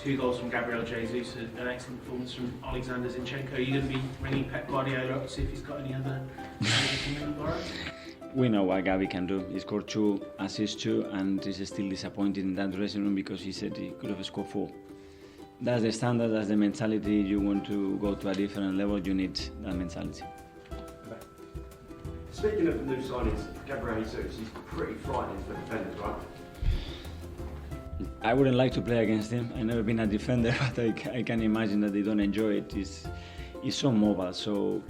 2 goals from Gabriel Jesus, an excellent performance from Alexander Zinchenko. Are you going to be ringing Pep Guardiola up to see if he's got any other can borrow? We know what Gabi can do. He scored 2, assists 2, and he's still disappointed in that dressing room because he said he could have scored 4. That's the standard, that's the mentality. You want to go to a different level, you need that mentality. Speaking of new signings, Gabriel Jesus, he's pretty frightening for defenders, right? I wouldn't like to play against him. I've never been a defender, but I can imagine that they don't enjoy it. He's so mobile, so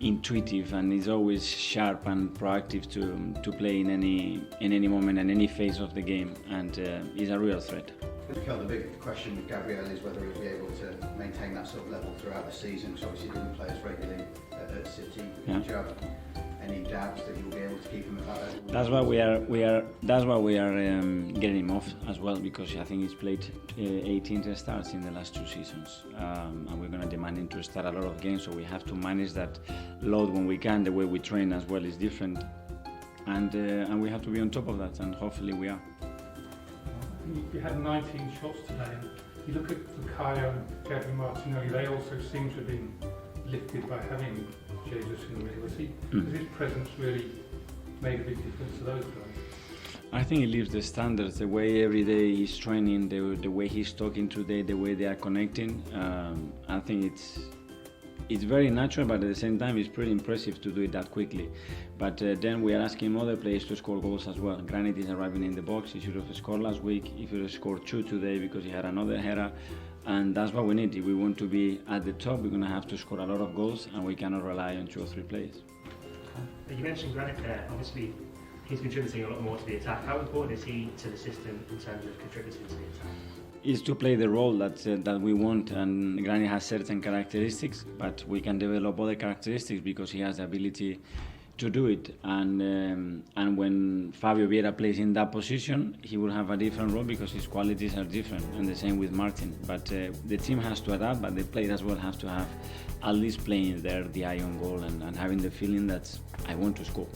intuitive, and he's always sharp and proactive to play in any moment and any phase of the game, and he's a real threat. Mikel, the big question with Gabriel is whether he'll be able to maintain that sort of level throughout the season, because obviously he didn't play as regularly at City. Yeah. Do you have any doubts that you'll be able to keep him at that level? That's why we are getting him off as well, because I think he's played 18 starts in the last 2 seasons, and we're going to demand him to start a lot of games, so we have to manage that load when we can. The way we train as well is different, and we have to be on top of that, and hopefully we are. You had 19 shots today. You look at Bukayo and Gabriel Martinelli, they also seem to have been lifted by having Jesus in the middle. Has his presence really made a big difference to those guys? I think he leaves the standards, the way every day he's training, the way he's talking today, the way they are connecting. I think it's very natural, but at the same time it's pretty impressive to do it that quickly. But then we are asking other players to score goals as well. Granit is arriving in the box. He should have scored last week. He should have scored 2 today because he had another header, and that's what we need. If we want to be at the top, we're going to have to score a lot of goals, and we cannot rely on 2 or 3 players. You mentioned Granit there. Obviously he's contributing a lot more to the attack. How important is he to the system in terms of contributing to the attack? Is to play the role that we want, and Granit has certain characteristics, but we can develop other characteristics because he has the ability to do it. And when Fabio Vieira plays in that position, he will have a different role because his qualities are different, and the same with Martin. But the team has to adapt, but the players as well have to have at least playing there the eye on goal and having the feeling that I want to score.